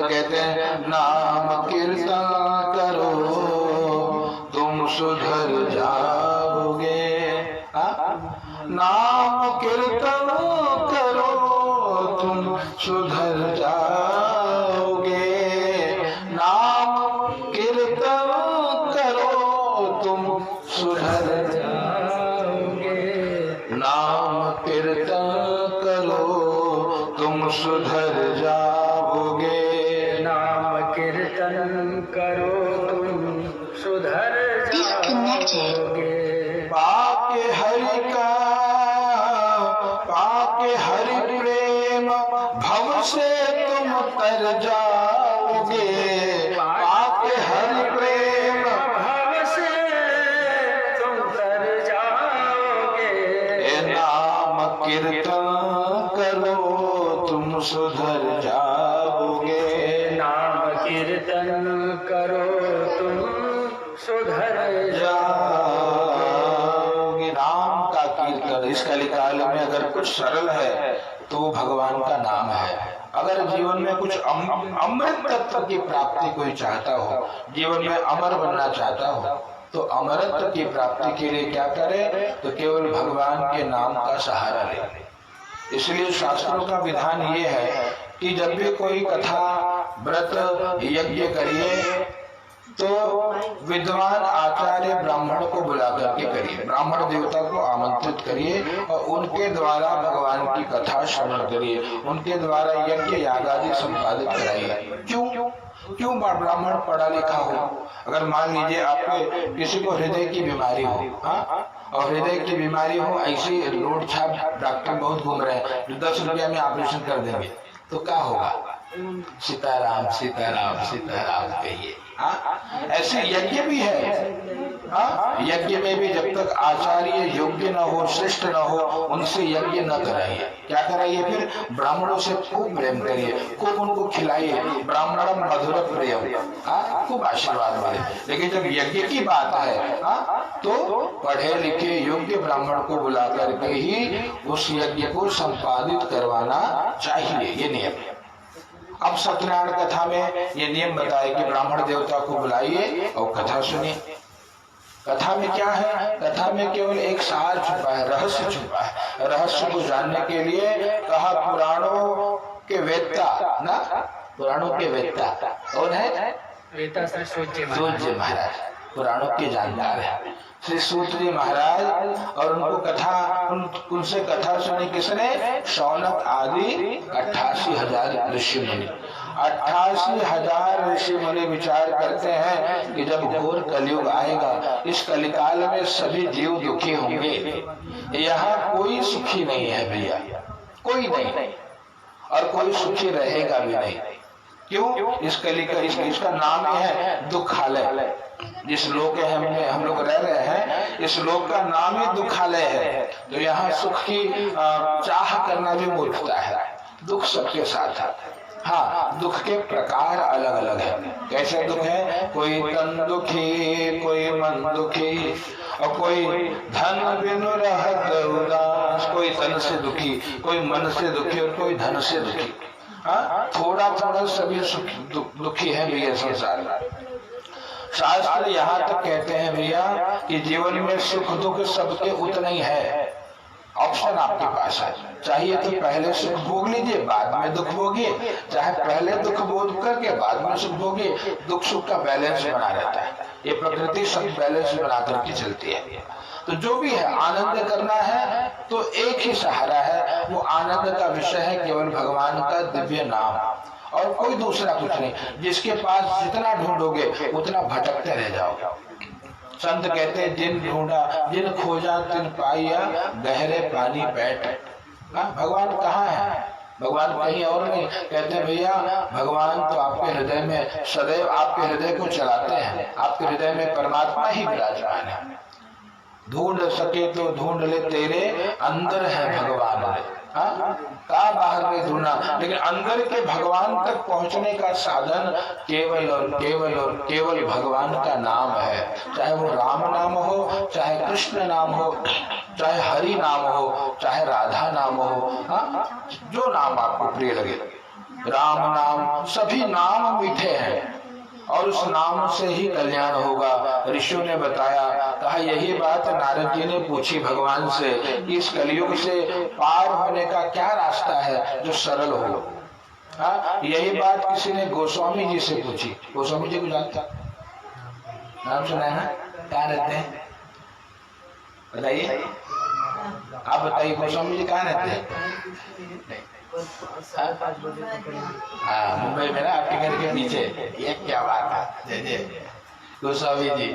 कहते हैं नाम कीर्तन करो तुम सुधर जाओगे। नाम कीर्तन करो तुम सुधर जाओगे। नाम कीर्तन करो तुम सुधर जाओगे। नाम कीर्तन करो तुम सुधर जाओगे। नाम कीर्तन करो तुम सुधर जाओगे। पाके हरि का पाके हरि प्रेम भव से तुम तर जाओगे। पाके हरि प्रेम भव से तुम तर जाओगे। नाम कीर्तन करो तुम सुधर जाओगे। नाम कीर्तन करो तुम सुधर जाओगे। नाम का कीर्तन इस कलिकाल में अगर कुछ सरल है तो भगवान का नाम है। अगर जीवन में कुछ अमृत तत्व की प्राप्ति कोई चाहता हो, जीवन में अमर बनना चाहता हो, तो अमरत्व की प्राप्ति के लिए क्या करे? तो केवल भगवान के नाम का सहारा ले। इसलिए शास्त्रों का विधान ये है कि जब भी कोई कथा व्रत यज्ञ करिए तो विद्वान आचार्य ब्राह्मण को बुला करके करिए, ब्राह्मण देवता को आमंत्रित करिए और उनके द्वारा भगवान की कथा श्रवण करिए, उनके द्वारा यज्ञ यागादि संपादित कराइए। क्यों ब्राह्मण पढ़ा लिखा हो? अगर मान लीजिए आपके किसी को हृदय की बीमारी हो, और हृदय की बीमारी हो, ऐसी रोड छाप डॉक्टर बहुत घूम रहे हैं, 10 रुपया में ऑपरेशन कर देंगे, तो क्या होगा? सीताराम सीताराम सीताराम कहिए। ऐसे यज्ञ भी है। यज्ञ में भी जब तक आचार्य योग्य न हो, श्रेष्ठ न हो, उनसे यज्ञ न कराइए। क्या कराइए? फिर ब्राह्मणों से खूब प्रेम करिए, खूब उनको खिलाइए। ब्राह्मणम मधुर प्रियम, खूब आशीर्वाद मिले। लेकिन जब यज्ञ की बात है तो पढ़े लिखे योग्य ब्राह्मण को बुला करके ही उस यज्ञ को संपादित करवाना चाहिए। ये नियम। अब सत्यनारायण कथा में ये नियम बताए कि ब्राह्मण देवता को बुलाइए और कथा सुनिए। कथा में क्या है? कथा में केवल एक सार छुपा है, रहस्य छुपा है। रहस्य को जानने के लिए कहा पुराणों के वेत्ता ना, पुराणों के वेत्ता कौन है? वेता श्री सूत जी महाराज पुराणों के जानकार है, श्री सूत जी महाराज। और उनको कथा उनसे कथा सुनी किसने? शौनक आदि 88,000 ऋषि मुनि। 88,000 ऋषि मुनि विचार करते हैं कि जब घोर कलयुग आएगा, इस कलिकाल में सभी जीव दुखी होंगे, यहाँ कोई सुखी नहीं है भैया, कोई नहीं, और कोई सुखी रहेगा भी नहीं। क्यों? इसका नाम है दुखालय। जिस लोक में हम लोग रह रहे हैं, इस लोक का नाम ही दुखालय है। तो यहाँ सुख की चाह करना भी मूर्खता है। दुख सबके साथ है। हाँ, दुख के प्रकार अलग अलग है। कैसे दुख है? कोई तन दुखी, कोई मन दुखी, और कोई धन बिनु रहत उदास। कोई तन से दुखी, कोई मन से दुखी, और कोई धन से दुखी। थोड़ा थोड़ा सभी दुखी है भैया संसार में। शास्त्र यहाँ तक कहते हैं भैया कि जीवन में सुख दुख सबके उतना ही है। ऑप्शन आपके पास है, चाहिए तो पहले सुख भोग लीजिए, बाद में दुख भोगिए, चाहे पहले दुख भोग करके बाद में सुख भोगिए। दुख सुख का बैलेंस बना रहता है। ये प्रकृति सब बैलेंस बना करके चलती है। तो जो भी है, आनंद करना है तो एक ही सहारा है, वो आनंद का विषय है केवल भगवान का दिव्य नाम, और कोई दूसरा कुछ नहीं। जिसके पास जितना ढूंढोगे उतना भटकते रह जाओगे। संत कहते हैं जिन खोजा तिन पाइया, गहरे पानी बैठ। भगवान कहाँ है? भगवान कहीं और नहीं। कहते हैं भैया भगवान तो आपके हृदय में सदैव आपके हृदय को चलाते हैं। आपके हृदय में परमात्मा ही विराजमान है। ढूंढ सके तो ढूंढ ले, तेरे अंदर है भगवान रे। का बाहर नहीं ढूंढना, लेकिन अंदर के भगवान तक पहुंचने का साधन केवल और केवल और केवल भगवान का नाम है। चाहे वो राम नाम हो, चाहे कृष्ण नाम हो, चाहे हरि नाम हो, चाहे राधा नाम हो, जो नाम आपको प्रिय लगे। राम नाम, सभी नाम मीठे हैं और उस नाम से ही कल्याण होगा। ऋषियों ने बताया, कहा यही बात नारद जी ने पूछी भगवान से कि इस कलयुग से पार होने का क्या रास्ता है जो सरल हो। यही बात किसी ने गोस्वामी जी से पूछी। गोस्वामी जी को जानता, नाम सुना है ना? कहाँ रहते हैं बताइए, आप बताइए गोस्वामी जी कहाँ रहते हैं? हाँ, मुंबई में ना आपके घर के नीचे। ये क्या बात है। जय जय गोस्वामी जी।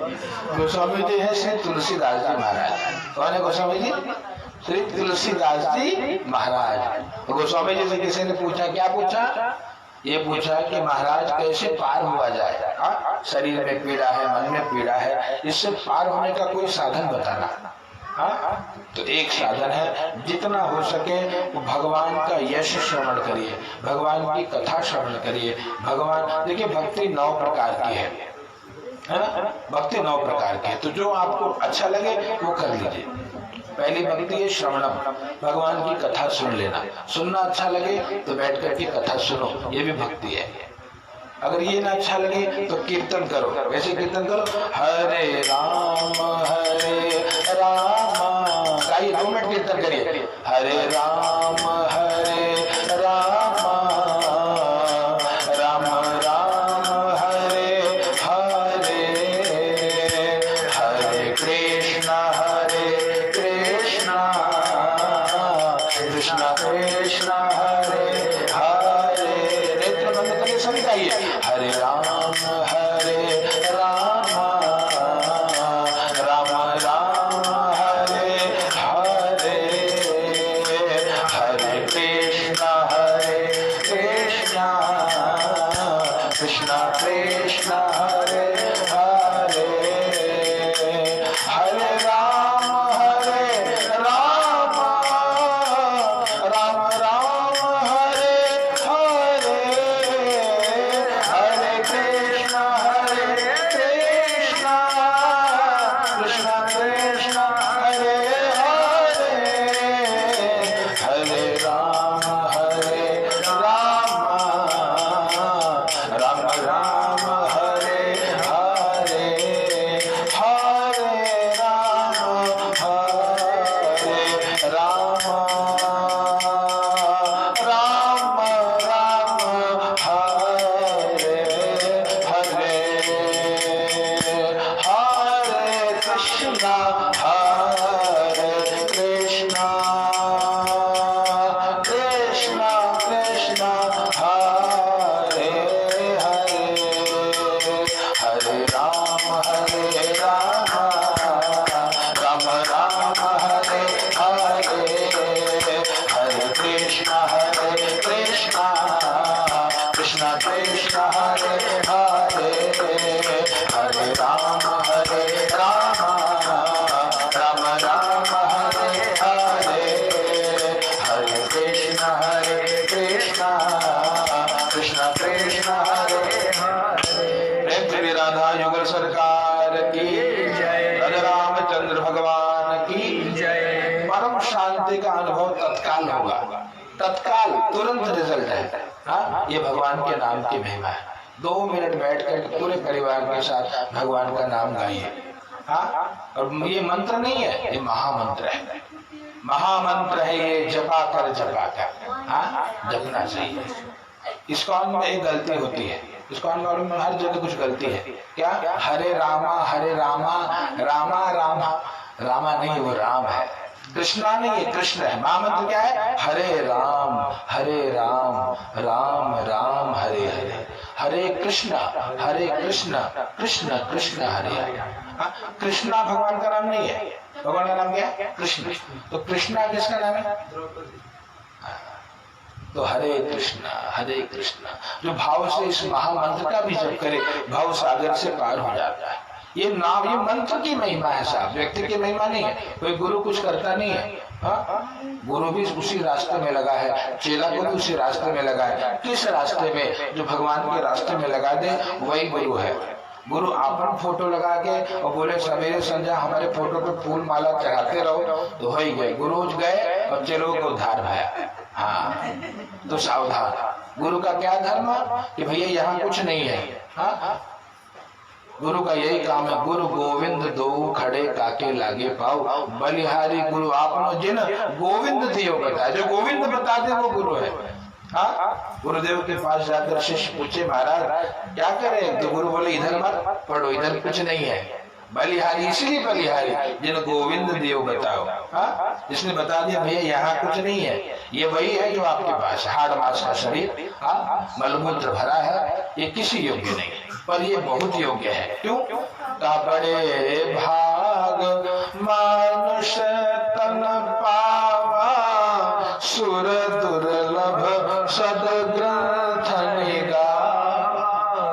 गोस्वामी जी है श्री तुलसीदास जी महाराज। कौन है गोस्वामी जी? श्री तुलसीदास जी महाराज। गोस्वामी जी से किसी ने पूछा, क्या पूछा? ये पूछा कि महाराज कैसे पार हुआ जाए, शरीर में पीड़ा है, मन में पीड़ा है, इससे पार होने का कोई साधन बताना। तो एक साधन है, जितना हो सके वो भगवान का यश श्रवण करिए, भगवान की कथा श्रवण करिए। भगवान देखिए, भक्ति 9 प्रकार की है ना? भक्ति 9 प्रकार की है, तो जो आपको अच्छा लगे वो कर लीजिए। पहली भक्ति है श्रवणम, भगवान की कथा सुन लेना। सुनना अच्छा लगे तो बैठ करके कथा सुनो, ये भी भक्ति है। अगर ये ना अच्छा लगे तो कीर्तन करो। वैसे कीर्तन करो, हरे राम गाइए, 2 मिनट कीर्तन करिए। हरे राम राम राम हरे हरे, हरे कृष्णा कृष्णा कृष्णा हरे हरे। नेत्र बंद करके सभी गाइए, हरे राम राम राम हरे हरे, हरे कृष्णा कृष्णा कृष्णा हरे हरे, हरे राम राम राम हरे हरे, हरे कृष्णा कृष्णा कृष्णा हरे हरे, हरे राम राम राम हरे हरे, हरे राम राम राम हरे हरे, हरे कृष्णा कृष्णा कृष्णा हरे हरे, हरे राम राम राम हरे हरे, हरे कृष्णा कृष्णा कृष्णा हरे हरे, हरे राम राम राम हरे हरे, हरे कृष्णा कृष्णा हरे हरे। प्रेम राधा युगल सरकार की जय, राजा रामचंद्र भगवान की जय। परम शांति का अनुभव तत्काल होगा, तत्काल तुरंत रिजल्ट है। ये भगवान के नाम की महिमा है। 2 मिनट बैठ कर पूरे परिवार के साथ भगवान का नाम गाइए। और ये मंत्र नहीं है, ये महामंत्र है। महामंत्र है ये, जपा कर जपना चाहिए। इस्कॉन में एक गलती होती है, इस्कॉन वालों में हर जगह कुछ गलती है। क्या? हरे रामा रामा नहीं, वो राम है। कृष्णा नहीं है, कृष्ण है। महामंत्र क्या है? हरे राम राम राम हरे हरे, हरे कृष्णा कृष्ण कृष्ण हरे हरे। कृष्णा भगवान का नाम नहीं है। भगवान का नाम क्या है? कृष्ण। तो कृष्णा किसका नाम है? तो हरे कृष्णा जो भाव से इस महामंत्र का भी जप करे, भाव सागर से पार हो जाता है। ये नाम, ये मंत्र की महिमा है साहब, व्यक्ति की महिमा नहीं है। कोई गुरु कुछ करता नहीं है। गुरु भी उसी रास्ते में लगा है, चेला को भी उसी रास्ते में लगा है। किस रास्ते में? जो भगवान के रास्ते में लगा दे वही गुरु है। गुरु आपन फोटो लगा के और बोले सवेरे संध्या हमारे फोटो पे फूल माला चढ़ाते रहो, तो हो ही गए। गुरु गए और चेलों को उद्धार भाया। हाँ, तो सावधान। गुरु का क्या धर्म कि भैया यहाँ कुछ नहीं है। हाँ, गुरु का यही काम है, गुरु गोविंद दो खड़े काके लागे पाओ, बलिहारी गुरु आपनो जिन गोविंद दियो बताए। जो गोविंद बता दे वो गुरु है। हाँ, गुरुदेव के पास जाकर शिष्य पूछे महाराज क्या करें, तो गुरु बोले इधर मत पढ़ो, इधर कुछ नहीं है। बलिहारी इसलिए बलिहारी जिन गोविंद देव बताओ। हाँ, जिसने बता दिया भैया यहाँ कुछ नहीं है, ये वही है जो आपके पास हाड़ मास का शरीर, हाँ, मलमूत्र भरा है, ये किसी योग्य नहीं, पर ये बहुत योग्य है। क्यों? का बड़े भाग मानुष तन पावा, सुर दुर्लभ सदग्रंथ निगावा।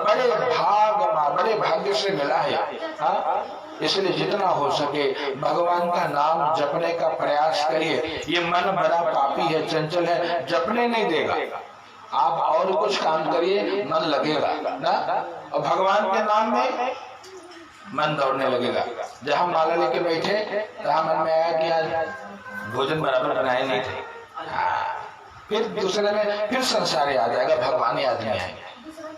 बड़े भाग, बड़े भाग्य से मिला है। हाँ, इसलिए जितना हो सके भगवान का नाम जपने का प्रयास करिए। ये मन बड़ा पापी है, चंचल है, जपने नहीं देगा। आप और कुछ काम करिए, मन लगेगा ना, और भगवान के नाम में मन दौड़ने लगेगा। जब हम माला लेके बैठे तो मन में आया कि आज भोजन बराबर बनाए नहीं थे। हाँ, फिर दूसरे में फिर संसार याद आएगा, भगवान याद नहीं आएगा।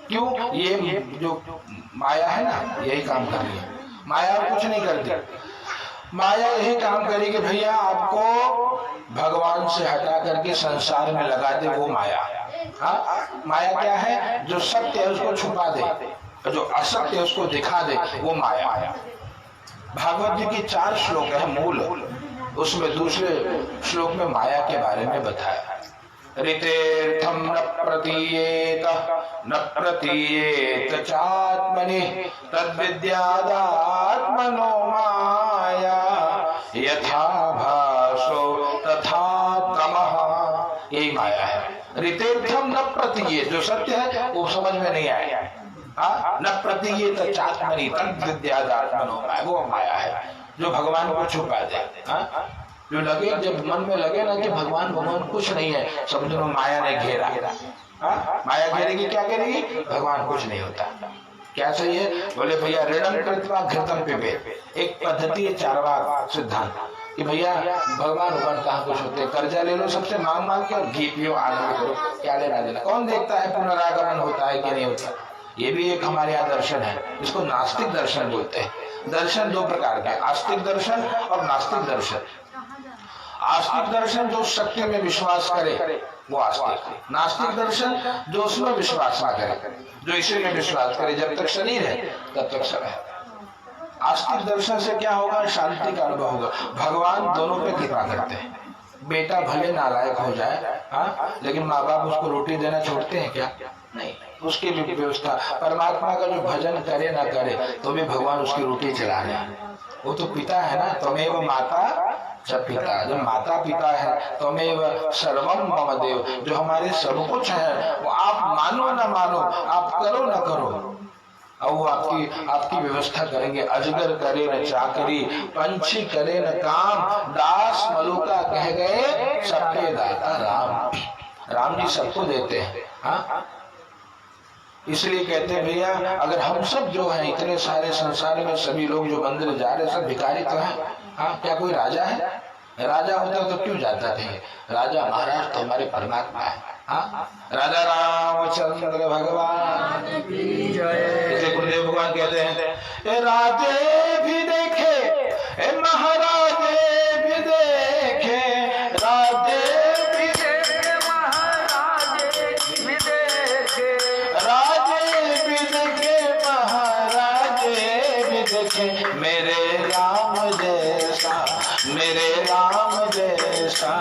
क्यों? ये जो माया है ना, यही काम कर रही है। माया और कुछ नहीं करती। माया यही काम करेगी भैया, आपको भगवान से हटा करके संसार में लगा दे, वो माया। हाँ, माया क्या है? जो सत्य है उसको छुपा दे, जो असत्य है उसको दिखा दे, वो माया। भागवत जी की 4 श्लोक है मूल, उसमें दूसरे श्लोक में माया के बारे में बताया। ऋतेर्थम न प्रतीयेत न प्रतीयेत चात्मनि तद्विद्यादात्मनो माया यथा भासो तथा तमः। यही माया है। ऋतेर्थम न प्रतीयेत, जो सत्य है वो समझ में नहीं आया। हाँ, न प्रतीयेत चात्मनि तद्विद्यादात्मनो माया, वो माया है जो भगवान को छुपा दे। हाँ, जो लगे, जब मन में लगे ना कि भगवान कुछ नहीं है, समझो माया ने घेरा। हाँ, माया घेरेगी, क्या करेगी? भगवान कुछ नहीं होता। क्या सही है? बोले भैया ऋणम कृत्वा घृतम पिबेत। एक पद्धति है चारवाक सिद्धांत कि भैया भगवान कहाँ कुछ होते, कर्जा ले लो सबसे मांग मांग के और घी पियो, आनंद करो, क्या लेना देना। कौन देखता है पुनरागमन होता है कि नहीं होता? ये भी एक हमारे यहाँ दर्शन है, इसको नास्तिक दर्शन बोलते हैं। दर्शन 2 प्रकार के, आस्तिक दर्शन और नास्तिक दर्शन। आस्तिक दर्शन जो सत्य में विश्वास करे वो आस्तिक। नास्तिक दर्शन जो उसमें विश्वास ना करे, जो इसी में विश्वास करे, जब तक शरीर है तब तक सब है। आस्तिक दर्शन से क्या होगा? शांति का अनुभव होगा। भगवान दोनों पे कृपा करते हैं। बेटा भले नालायक हो जाए, हाँ, लेकिन माँ बाप उसको रोटी देना छोड़ते हैं क्या? नहीं, उसकी भी व्यवस्था। परमात्मा का जो भजन करे ना करे तो भी भगवान उसकी रोटी चला रहे हैं। वो तो पिता है ना, त्वमेव माता च पिता। जब माता पिता है त्वमेव सर्वम मम देव, जो हमारे सब कुछ है, वो आप मानो ना मानो, आप करो ना करो, और वो आपकी व्यवस्था करेंगे। अजगर करे न चाकरी, पंछी करे न काम, दास मलुका कह गए सबके दाता राम। राम जी सबको देते हैं। हाँ, इसलिए कहते हैं भैया अगर हम सब जो है इतने सारे संसार में सभी लोग जो मंदिर जा रहे सब भिखारी तो हैं। हाँ, क्या कोई राजा है? राजा होता तो क्यों जाता थे? राजा महाराज तो हमारे परमात्मा है। हाँ, राजा रामचंद्र भगवान की जय। इसे गुरुदेव भगवान कहते हैं, राजे भी देखे महाराजे भी देखे, राजे भी देखे महाराजे भी देखे, राजे भी देखे महाराजे भी देखे, मेरे राम जैसा, मेरे राम जैसा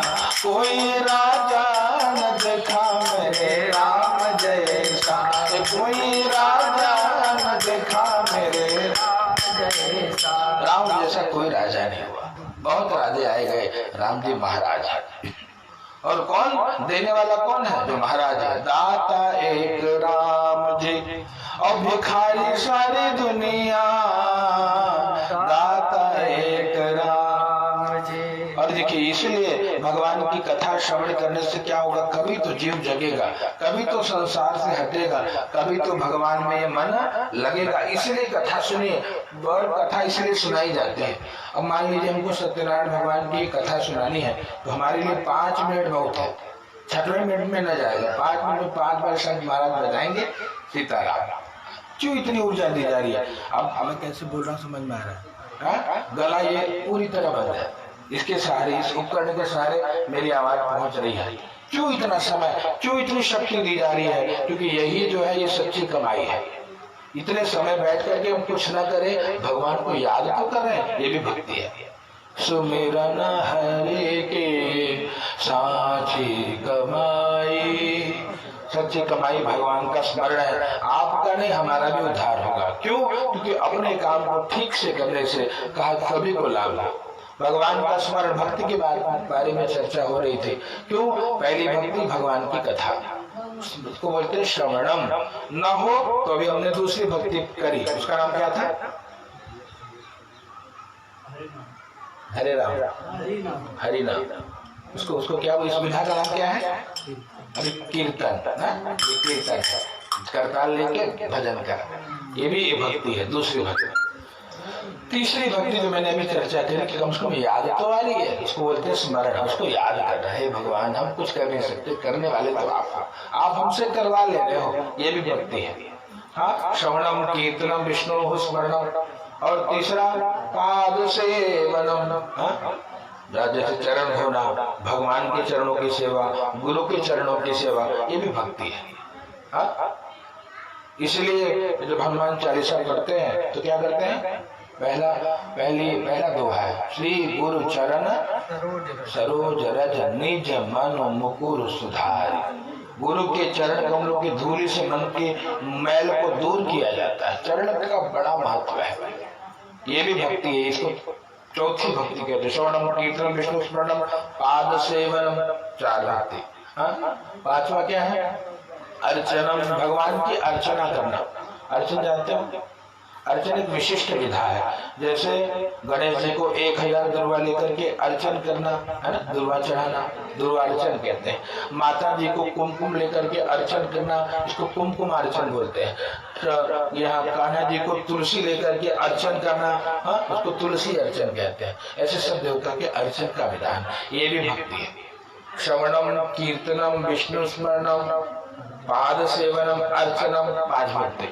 कोई राजा न देखा, मेरे राम जैसा कोई राजा न देखा, मेरे राम जैसा। राम जैसा कोई राजा नहीं हुआ। बहुत राजे आए गए, राम जी महाराज है। और कौन देने वाला कौन है? जो महाराज है। दाता एक राम जी और भिखारी सारी दुनिया, दाता एक राम जी। और देखिए इसलिए भगवान की कथा श्रवण करने से क्या होगा? कभी तो जीव जगेगा, कभी तो संसार से हटेगा, कभी तो भगवान में ये मन लगेगा। इसलिए कथा सुनिए, और कथा इसलिए सुनाई जाती है। अब मान लीजिए हमको सत्यनारायण भगवान की कथा सुनानी है तो हमारे लिए 5 मिनट बहुत है। छठवें मिनट में न जाएगा, 5 मिनट में 5 बार शंख महाराज बजाएंगे सीताराम। क्यों इतनी ऊर्जा दी जा रही है? अब हमें कैसे बोल रहा हूँ समझ में आ रहा है? गला ये पूरी तरह बंद है, इसके सहारे, इस उपकरण के सहारे मेरी आवाज पहुंच रही है। क्यों इतना समय, क्यों इतनी शक्ति दी जा रही है? क्योंकि यही जो है ये सच्ची कमाई है। इतने समय बैठ करके हम कुछ ना करें, भगवान को याद तो करें, ये भी भक्ति है। सुमिरन हरि के साची कमाई, सच्ची कमाई भगवान का स्मरण है। आपका नहीं, हमारा भी उद्धार होगा। क्यों? क्योंकि अपने काम को ठीक से करने से कहा सभी को लाभ हो। भगवान का स्मरण, भक्ति के बारे में चर्चा हो रही थी। क्यों? पहली भक्ति भगवान की कथा, उसको बोलते हैं श्रवणम। न हो तो अभी हमने दूसरी भक्ति करी, उसका नाम क्या था? हरे राम, हरि नाम। उसको क्या, इस विधा का नाम क्या है? अभी कीर्तन, कीर्तन करताल लेके भजन कर, ये भी भक्ति है, दूसरी भक्ति। तीसरी भक्ति जो मैंने अभी चर्चा करी कि कम से कम याद तो आ रही है, उसको बोलते हैं स्मरण। उसको याद कर रहे हैं, भगवान हम कुछ कर नहीं सकते, करने वाले तो आप हमसे करवा ले रहे हो, ये भी भक्ति है। हाँ, श्रवणम कीर्तनम विष्णु स्मरणम। और तीसरा पाद सेवनम, जैसे चरण धोना, भगवान के चरणों की सेवा, गुरु के चरणों की सेवा, ये भी भक्ति है। हाँ, इसलिए जब हनुमान चालीसा पढ़ते हैं तो क्या करते हैं? पहला दोहा है, श्री गुरु चरण सरोज रज निज मन मुकुर सुधारी। गुरु के चरण कमलों की धूली से मन के मैल को दूर किया जाता है। चरण का बड़ा महत्व है, ये भी भक्ति है। इसको चौथी भक्ति कहते हैं। श्रवणम कीर्तनम विष्णु स्मरणम पाद सेवनम, 4 भक्ति। पांचवा क्या है? अर्चनम, भगवान की अर्चना करना। अर्चन जानते हो? अर्चन एक विशिष्ट विधा है। जैसे गणेश जी को 1000 दुर्वा लेकर के अर्चन करना है ना, दुर्वा चढ़ाना, दुर्वा अर्चन कहते हैं। माता जी को कुमकुम लेकर के अर्चन करना, इसको कुमकुम अर्चन बोलते हैं। तो यहाँ कान्हा जी को तुलसी लेकर के अर्चन करना, हाँ, उसको तुलसी अर्चन कहते हैं। ऐसे सब देवता के अर्चन का विधान, ये भी भक्ति है। श्रवणम कीर्तनम विष्णु स्मरणम पाद सेवनम अर्चनम, 5 भक्ति।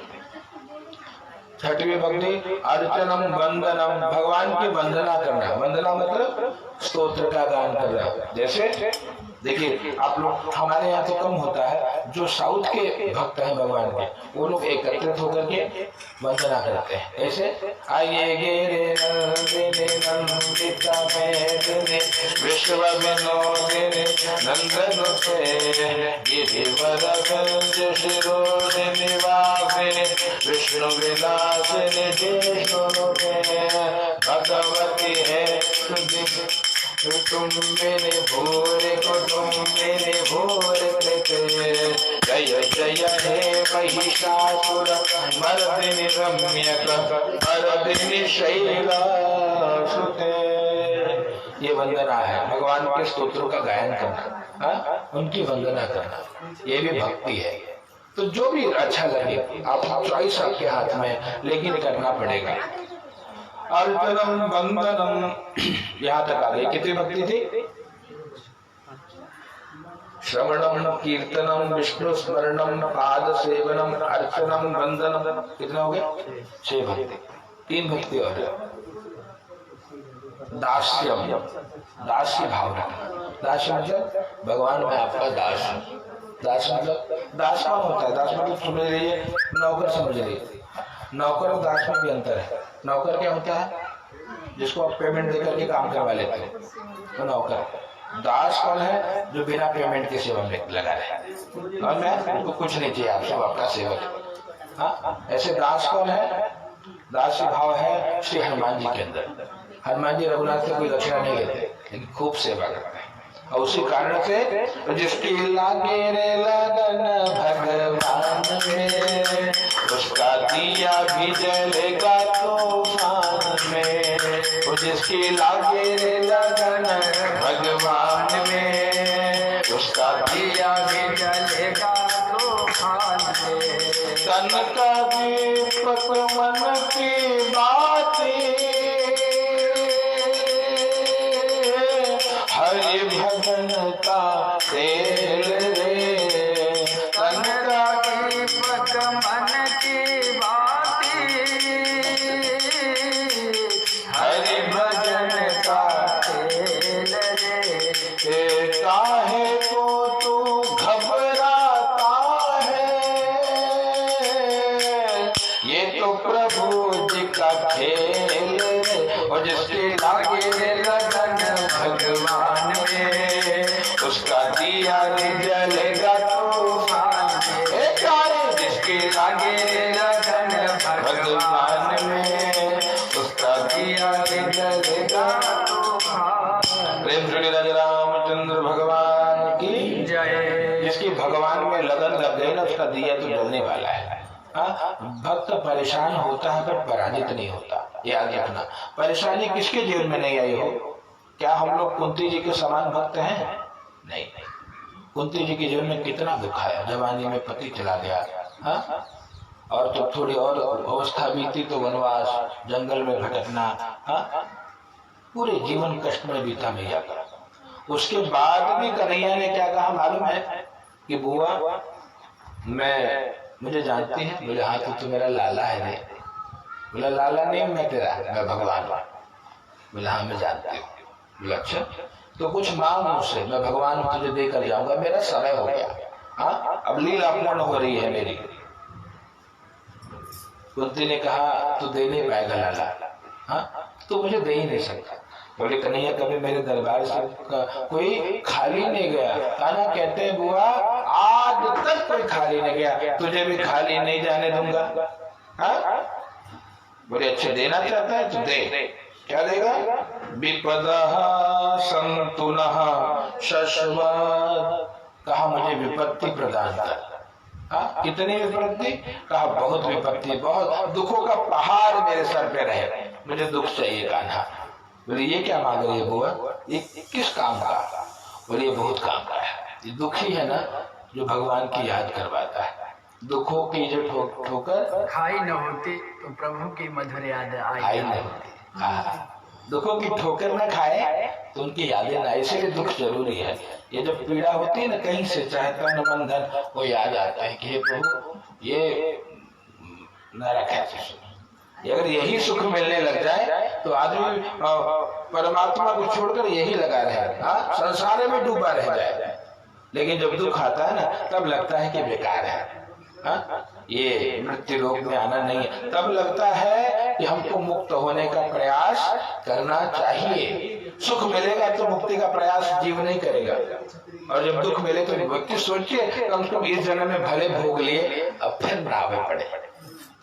छठवीं भक्ति अर्चनम वंदनम, भगवान की वंदना करना। वंदना मतलब स्तोत्र का गान करना। जैसे देखिए आप लोग, हमारे यहाँ तो कम होता है, जो साउथ के भक्त हैं भगवान के, वो लोग एकत्रित होकर के वंदना करते हैं। ऐसे आइए गे नंदिनी नंदिता मेदिनी विश्व विनोदिनी नंदनुते गिरिवरगंज शिरोदिनी वासिनी विष्णु विलासिनी जिष्णुनुते भगवती है तुम मेरे भोरे को, तुम मेरे भोरे कृते। जय जय हे महिषासुर मर्दिनी रम्यक मर्दिनी शैलासुते। ये वंदना है, भगवान के स्तोत्रों का गायन करना, हाँ, उनकी वंदना करना, ये भी भक्ति है। तो जो भी अच्छा लगे, आप चॉइस आपके हाथ में, लेकिन करना पड़ेगा। अर्चनम वंदनम, यहाँ तक आ गई। कितनी भक्ति थी? श्रवणम कीर्तनम विष्णु स्मरणम पाद सेवनम अर्चनम वंदनम, कितना हो गया? 6 भक्ति। 3 भक्ति और है। दास्यम, दास्य भाव रखना। दास्य मतलब भगवान में आपका दास। दास मतलब, दास कौन होता है? दास मतलब समझ लीजिए, नौकर समझ लीजिए। नौकर और दास में भी अंतर है। नौकर क्या होता है? जिसको आप पेमेंट देकर के काम करवा लेते हो, तो नौकर। दास कौन है? जो बिना पेमेंट के सेवा में लगा रहे, और मैं उनको कुछ नहीं चाहिए, आप सब आपका सेवक। हाँ, ऐसे दास कौन है? दासी भाव है श्री हनुमान जी के अंदर। हनुमान जी रघुनाथ से कोई दक्षिणा नहीं लेते, लेकिन खूब सेवा करते हैं। और उसी कारण से जिसकी लागे रे लगन भगवान में, उसका दिया भी जलेगा तूफान में। जिसकी लागे रे लगन भगवान में, उसका दिया भी जलेगा तूफान में। तन का दीपक मन की बातें, हरि भजन का तेल ये तो प्रभु जी का खेल और जिसके लागे लगन भगवान में उसका दिया जलेगा तूफान में। जिसके लागे लगन भगवान में उसका दिया जलेगा तूफान। प्रेम श्री रामचंद्र भगवान की जय। जिसकी भगवान में लगन लग गई ना उसका दिया तो जलने वाला है। भक्त परेशान होता है पर पराजित नहीं होता। याद रखना, परेशानी किसके जीवन में नहीं आई हो? क्या हम लोग कुंती जी के समान भक्त हैं? नहीं। कुंती जी के जीवन में कितना दुख आया, जवानी में पति चला गया, हाँ? और तो थोड़ी और अवस्था बीती तो वनवास, जंगल में भटकना, हाँ? पूरे जीवन कष्ट में बीता मैया का। उसके बाद भी कन्हैया ने क्या कहा मालूम है कि बुआ मुझे जानती है? बोले हाँ, तो मेरा लाला है रे। बोला लाला नहीं, मैं तेरा, मैं भगवान। बोला हाँ मैं जानती हूँ। बोला अच्छा, तो कुछ मांग मुझसे, मैं भगवान तुझे देकर जाऊंगा, मेरा समय हो गया, हाँ अब लीला पूर्ण हो रही है मेरी। कुंती ने कहा तू दे नहीं पाएगा लाला, हाँ तो मुझे दे ही नहीं सकता। बोले कन्हैया कभी मेरे दरबार से कोई खाली नहीं गया। कान्हा कहते हैं बुआ आज तक कोई खाली नहीं गया, तुझे भी खाली नहीं जाने दूंगा। हाँ बोले अच्छे देना चाहता है तो दे। क्या देगा? विपदः सन्तुनः शश्वत्। कहा मुझे विपत्ति प्रदान कर। हाँ कितनी विपत्ति? कहा बहुत विपत्ति, बहुत दुखों का पहाड़ मेरे सर पे रहे, मुझे दुख चाहिए कान्हा। बोले ये क्या मांग रही है बुआ? ये किस काम का? बोले ये बहुत काम का है। ये दुखी है ना जो भगवान की याद करवाता है। दुखों की जो ठोकर खाई न होती तो प्रभु की मधुर याद आई न होती। दुखों की ठोकर न खाए तो उनकी यादें ना, इसीलिए दुख जरूरी है। ये जब पीड़ा होती है ना कहीं से, चाहे तन मन धन, वो याद आता है कि हे प्रभु ये नरक है। अगर यही सुख मिलने लग जाए तो आदमी परमात्मा को छोड़कर यही लगा रहे, हाँ संसार में डूबा रह जाए। लेकिन जब दुख आता है ना तब लगता है कि बेकार है, हाँ ये मृत्यु लोक में आना नहीं है। तब लगता है कि हमको मुक्त होने का प्रयास करना चाहिए। सुख मिलेगा तो मुक्ति का प्रयास जीव नहीं करेगा, और जब दुख मिले तो व्यक्ति सोचिए कम से कम इस जन्म में भले भोग लिए, अब फिर नावे पड़े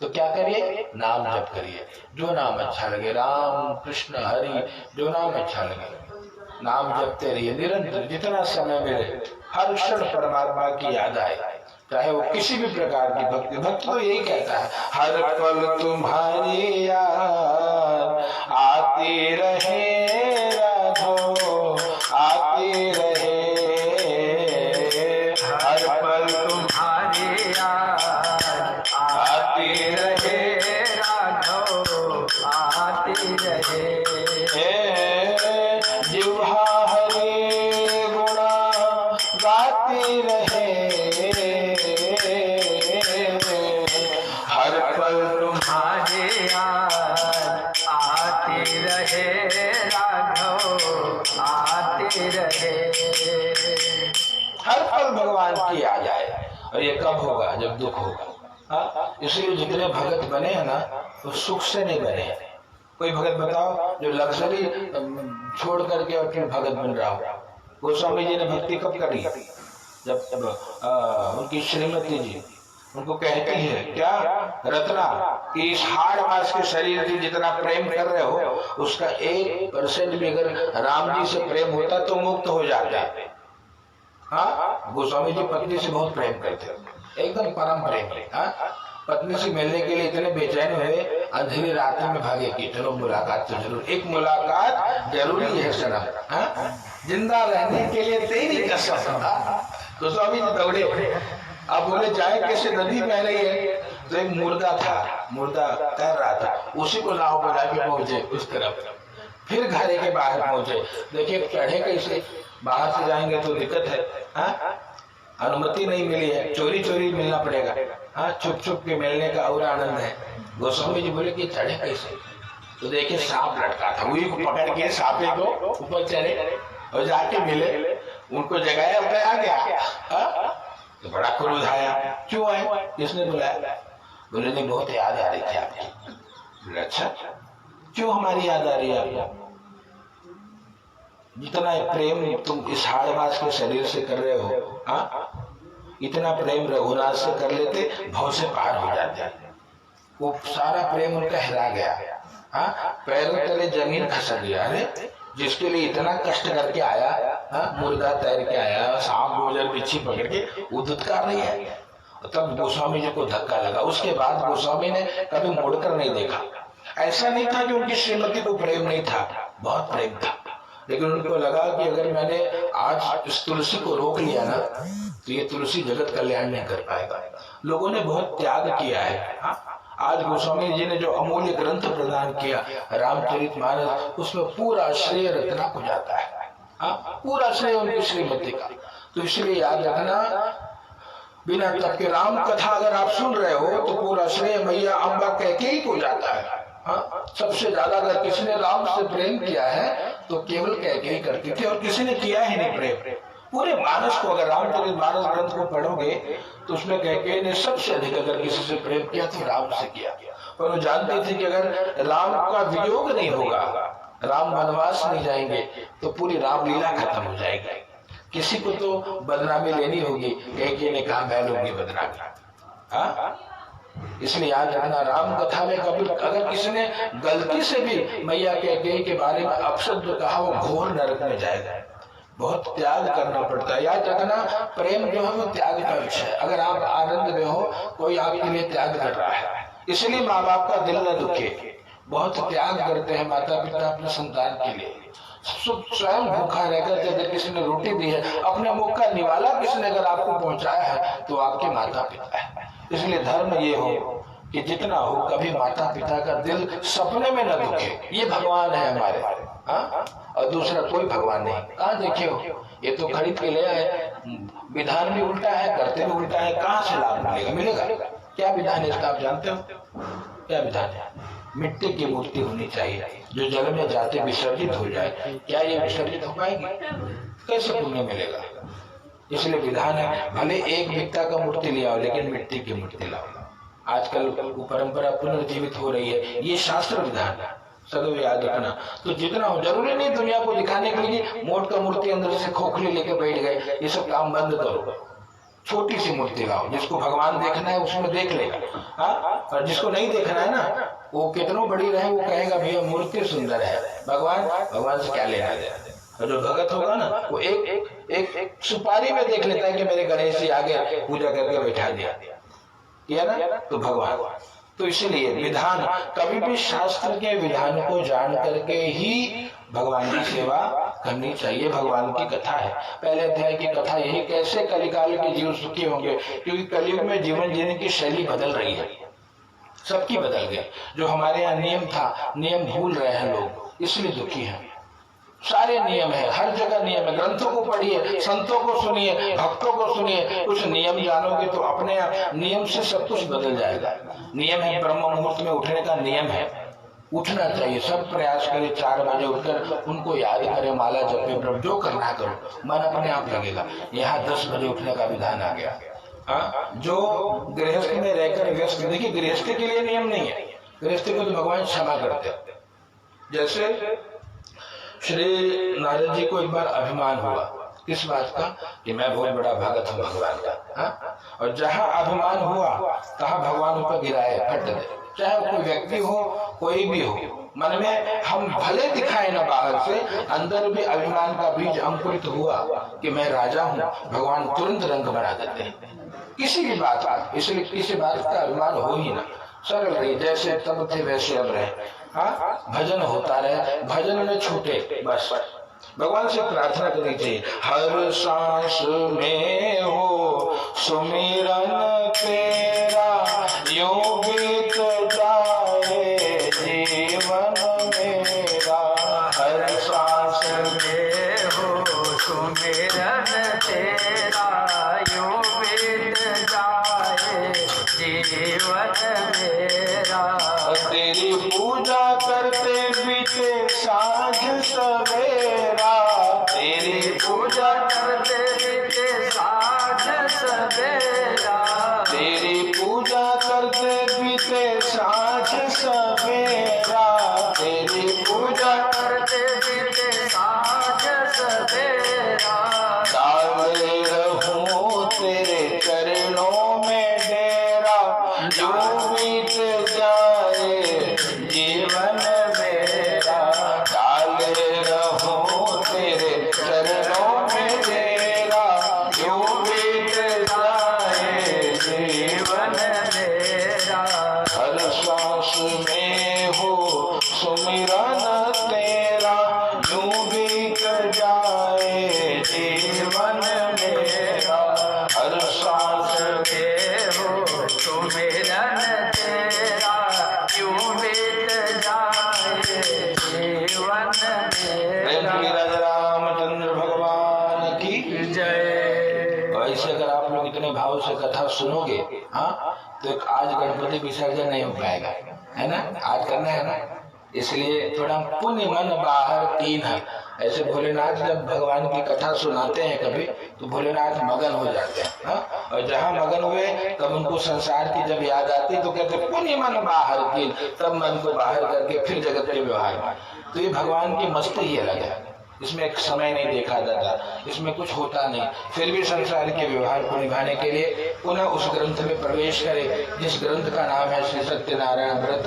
तो क्या करिए? नाम जप करिए, जो नाम अच्छा लगे, राम कृष्ण हरि, जो नाम अच्छा लगे नाम जपते रहिए निरंतर, जितना समय मिले। हर क्षण परमात्मा की याद आए, चाहे वो किसी भी प्रकार की भक्ति। भक्त तो यही कहता है हर पल तुम्हारी याद आती रहे राघो, आती रहे। हर पल तुम्हारी याद आती रहे राघो, आती रहे। जिह्वा हरि गुणा गाती रहे, हर पल तुम्हारे याद आती रहे राघव, आती रहे। हर पल भगवान की याद आए। और ये कब होगा? जब दुख होगा। हाँ इसलिए जितने भगत बने हैं ना वो सुख से नहीं बने हैं। कोई भगत बताओ जो लग्जरी छोड़ करके और फिर भगत बन रहा हो। गोस्वामी जी ने भक्ति कब करी? जब उनकी श्रीमती जी उनको कहती है क्या रत्ना कि इस हाड़ मास के शरीर से जितना प्रेम कर रहे हो उसका 1% भी अगर राम जी से प्रेम होता तो मुक्त हो जाता। हाँ गोस्वामी जी पत्नी से बहुत प्रेम करते, एकदम परम प्रेम। हाँ पत्नी से मिलने के लिए इतने बेचैन हुए, अंधेरी रात में भागे कि चलो मुलाकात तो जरूर, एक मुलाकात जरूरी है सनम। हाँ जिंदा रहने के लिए तेरी कसम। गोस्वामी जी दौड़े, अब बोले जाए कैसे? नदी बह रही है तो एक मुर्दा था, मुर्दा तैर रहा था, उसी को नाव बना के पहुंचे उस तरफ। फिर घरे के बाहर पहुंचे, देखिए चढ़े कैसे? बाहर से जाएंगे तो दिक्कत है, हाँ अनुमति नहीं मिली है, चोरी चोरी मिलना पड़ेगा। हाँ छुप छुप के मिलने का और आनंद है। गोस्वामी जी बोले कि चढ़े कैसे? तो देखिए सांप लटका था, वही को पकड़ के सांपे को ऊपर चढ़े और जाके मिले, उनको जगाया आ गया। तो बड़ा क्रोध आया, क्यों आए? किसने बुलाया? बोले नहीं, बहुत याद आ रही थी आपकी। बोले अच्छा, क्यों हमारी याद आ रही है आपको? जितना प्रेम तुम इस हाड़मास के शरीर से कर रहे हो, हाँ, इतना प्रेम रघुनाथ से कर लेते, भव से पार हो जाते। वो सारा प्रेम उनका हिला गया, हाँ, पैरों तले जमीन खसक गया। अरे जिसके लिए इतना कष्ट करके आया, हाँ, मुर्गा तैर के आया, सांप गोजर बिच्छी पकड़ के, वो धुतकार नहीं है। तब गोस्वामी जी को धक्का लगा। उसके बाद गोस्वामी ने कभी मुड़कर नहीं देखा। ऐसा नहीं था कि उनकी श्रीमती को प्रेम नहीं था, बहुत प्रेम था, लेकिन उनको लगा कि अगर मैंने आज इस तुलसी को रोक लिया ना, तो ये तुलसी जगत कल्याण नहीं कर पाएगा। लोगों ने बहुत त्याग किया है, हाँ? आज गोस्वामी जी ने जो अमूल्य ग्रंथ प्रदान किया रामचरितमानस, उसमें पूरा श्रेय रत्ना को जाता है, हाँ? पूरा श्रेय उनकी श्रीमती का। तो इसलिए याद रखना, बिना तब के राम कथा अगर आप सुन रहे हो तो पूरा श्रेय मैया अम्बा कैकेयी को जाता है, हाँ? सबसे ज्यादा अगर किसी ने राम से प्रेम किया है तो केवल कैकेयी करती थी, और किसी ने किया ही नहीं प्रेम। पूरे मानस को, अगर रामचरितमानस ग्रंथ को पढ़ोगे तो उसमें कैकेयी ने सबसे अधिक अगर किसी से प्रेम किया तो राम से किया। पर वो जानती थी कि अगर राम का वियोग नहीं होगा, राम वनवास नहीं जाएंगे, तो पूरी रामलीला खत्म हो जाएगी। किसी को तो बदनामी लेनी होगी, कैकेयी ने कहा मैं लूंगी बदनामी, हाँ? इसलिए याद रखना, राम कथा में कभी अगर किसी ने गलती से भी मैया कैकेयी के बारे में अपशब्द कहा, वो घोर नरक में जाएगा। बहुत त्याग करना पड़ता है। याद रखना, प्रेम जो है वो त्याग का विषय है। अगर आप आनंद में हो, कोई आपके लिए त्याग कर रहा है, इसलिए माँ बाप का दिल न दुखे। बहुत त्याग करते हैं माता पिता अपने संतान के लिए। स्वयं भूखा रहकर जब किसी ने रोटी दी है, अपने मुख का निवाला किसी ने अगर आपको पहुंचाया है, तो आपके माता पिता है। इसलिए धर्म ये हो कि जितना हो कभी माता पिता का दिल सपने में न दुखे। ये भगवान है हमारे, हाँ? और दूसरा कोई भगवान नहीं। कहाँ देखे हो? ये तो खरीद के ले आए, विधान भी उल्टा है, करते भी उल्टा है, कहाँ से लाभ मिलेगा? मिलेगा क्या? विधान है इसका आप जानते हो क्या विधान है? मिट्टी की मूर्ति होनी चाहिए जो जल में जाते विसर्जित हो जाए। क्या ये विसर्जित हो पाएगी? कैसे पुण्य मिलेगा? इसलिए विधान है, भले एक बिकता का मूर्ति ले आओ, लेकिन मिट्टी की मूर्ति लाओ। आजकल वो परंपरा पुनर्जीवित हो रही है, ये शास्त्र विधान है, सदैव याद रखना। तो जितना हो, जरूरी नहीं दुनिया को दिखाने के लिए मोट का मूर्ति अंदर से खोखली लेके बैठ गए, ये सब काम बंद करो। छोटी सी मूर्ति लाओ, जिसको भगवान देखना है उसमें देख लेगा, हाँ? और जिसको नहीं देखना है ना, वो कितनों बड़ी रहे, वो कहेगा भैया मूर्ति सुंदर है, भगवान से क्या लेना देना। और जो भगत होगा ना, वो एक सुपारी में देख लेता है कि मेरे गणेश जी आगे पूजा करके बैठा दिया ना, तो भगवान। तो इसीलिए विधान, कभी भी शास्त्र के विधान को जान करके ही भगवान की सेवा करनी चाहिए। भगवान की कथा है, पहले अध्याय की कथा यही, कैसे कलिकाल के जीव सुखी होंगे, क्योंकि कलयुग में जीवन जीने की शैली बदल रही है, सबकी बदल गई। जो हमारे यहाँ नियम था, नियम भूल रहे हैं लोग, इसलिए दुखी हैं। सारे नियम है, हर जगह नियम है। ग्रंथों को पढ़िए, संतों को सुनिए, भक्तों को सुनिए, कुछ नियम जानोगे तो अपने नियम से सब कुछ बदल जाएगा। नियम है, ब्रह्म मुहूर्त में उठने का नियम है, उठना चाहिए। सब प्रयास करें 4 बजे उठकर, उनको याद करें, माला जपे, ब्रह्म जो करना करो, मन अपने आप लगेगा। यहाँ 10 बजे उठने का विधान आ गया, हाँ? जो गृहस्थ में रहकर व्यस्त, देखिए गृहस्थी के लिए नियम नहीं है, गृहस्थी को तो भगवान क्षमा करते। जैसे श्री नारद जी को एक बार अभिमान हुआ, किस बात का? कि मैं बहुत बड़ा भगत हूँ भगवान का, हाँ? और जहाँ अभिमान हुआ तहाँ भगवान ऊपर गिराए, फट दे। चाहे कोई व्यक्ति हो, कोई भी हो, मन में हम भले दिखाए ना बाहर से, अंदर भी अभिमान का बीज अंकुरित हुआ कि मैं राजा हूँ, भगवान तुरंत रंग बना देते हैं किसी भी बात का। इसलिए किसी बात का अभिमान हो ही ना, सरल रही, जैसे तब थे वैसे अब रहे, हाँ? भजन होता रहे, भजन में छूटे बस। भगवान से प्रार्थना करनी चाहिए, हर सांस में हो सुमिरन तेरा, यूं बीत जाए जीवन मेरा। हर सांस में हो सुमिरन तेरा, यूं बीत जाए जीवन मेरा। तेरी पूजा करते बीते साँझ सवेरा, तेरी पूजा करते बीते साँझ सवेरा, तेरी पूजा करते बीते साँझ सवेरा, तेरी पूजा करते बीते साँझ सवेरा, डाले रहूं तेरे चरणों में डेरा, जो बीत जाए जीवन मेरा, डाले रहूं तेरे चरणों में डेरा, जो बीत जाए जीवन मेरा, हर सांस में हो सुमिरन तेरा, यूं बीत जाए जीवन मेरा, हर सांस में हो सुमिरन तेरा, यूं बीत जाए जीवन मेरा। राजा रामचंद्र भगवान की जय। तो ऐसे अगर आप लोग इतने भाव से कथा सुनोगे, हाँ, तो आज गणपति विसर्जन नहीं हो पाएगा, है ना, आज करना है ना, इसलिए थोड़ा पुण्य मन बाहर तीन है। ऐसे भोलेनाथ जब भगवान की कथा सुनाते हैं कभी, तो भोलेनाथ मगन हो जाते हैं, हाँ? और जहाँ मगन हुए तब उनको संसार की जब याद आती तो कहते पुण्य मन बाहर तीन, तब मन को बाहर करके फिर जगत के व्यवहार में। तो ये भगवान की मस्ती ही अलग है, इसमें एक समय नहीं देखा जाता, इसमें कुछ होता नहीं, फिर भी संसार के व्यवहार को निभाने के लिए पुनः उस ग्रंथ में प्रवेश करे, जिस ग्रंथ का नाम है श्री सत्यनारायण व्रत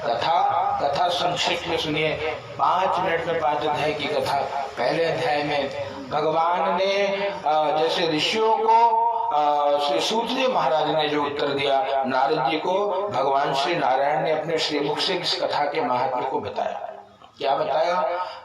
कथा। कथा संक्षिप्त में सुनिए, 5 मिनट में 5 अध्याय की कथा। पहले अध्याय में भगवान ने जैसे ऋषियों को श्री सूतदेव महाराज ने जो उत्तर दिया नारद जी को, भगवान श्री नारायण ने अपने श्रीमुख से इस कथा के महात्म्य को बताया। क्या बताया?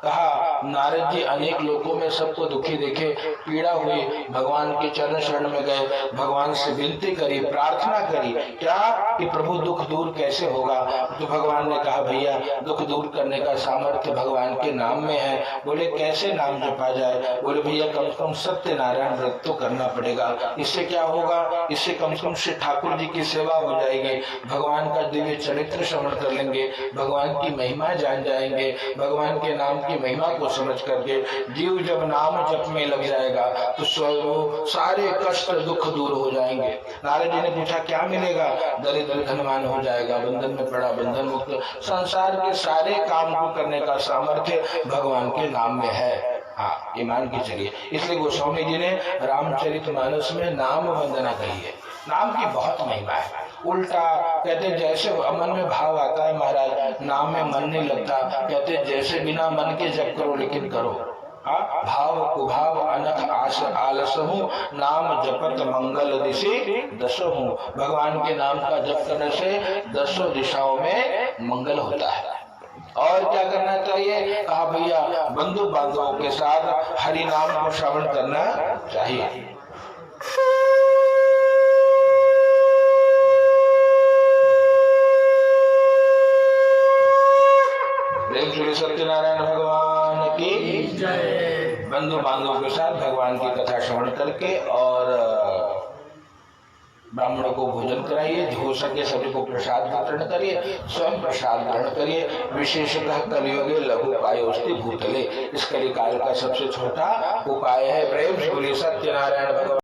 कहा नारद जी अनेक लोकों में सबको दुखी देखे, पीड़ा हुई, भगवान के चरण शरण में गए, भगवान से विनती करी, प्रार्थना करी, क्या कि प्रभु दुख दूर कैसे होगा। तो भगवान ने कहा भैया दुख दूर करने का सामर्थ्य भगवान के नाम में है। बोले कैसे नाम जपा जाए? बोले भैया कम से कम सत्यनारायण व्रत तो करना पड़ेगा। इससे क्या होगा? इससे कम से कम श्री ठाकुर जी की सेवा हो जाएगी, भगवान का दिव्य चरित्र श्रवण कर लेंगे, भगवान की महिमा जान जाएंगे, भगवान के नाम की महिमा को समझ करके जीव जब नाम जप में लग जाएगा तो सारे कष्ट दुख दूर हो जाएंगे। नारद जी ने पूछा क्या मिलेगा? दरिद्र धनवान हो जाएगा, बंधन में पड़ा बंधन मुक्त, संसार के सारे काम को करने का सामर्थ्य भगवान के नाम में है। हाँ, ईमान की चलिए। इसलिए गोस्वामी जी ने रामचरितमानस में नाम वंदना कही है। नाम की बहुत महिमा है। उल्टा कहते जैसे मन में भाव आता है महाराज, नाम में मन नहीं लगता, कहते जैसे बिना मन के जप करो लेकिन करो। भाव कुभाव अनख आस आलसहु, नाम जपत मंगल दिशि दशहु। भगवान के नाम का जप करने से 10 दिशाओं में मंगल होता है। और क्या करना चाहिए? कहा भैया बंधु बांधवों के साथ हरि नाम को श्रवण करना चाहिए। सत्यनारायण भगवान की जय। बंधु बांधवों के साथ भगवान की कथा श्रवण करके और ब्राह्मणों को भोजन कराइए, हो सके सभी को प्रसाद वितरण करिए, स्वयं प्रसाद ग्रहण करिए। विशेषतः कलियुगे लघु उपायोस्ति भूतले, इस कलिकाल का सबसे छोटा उपाय है। प्रेम से बोलिए सत्यनारायण भगवान।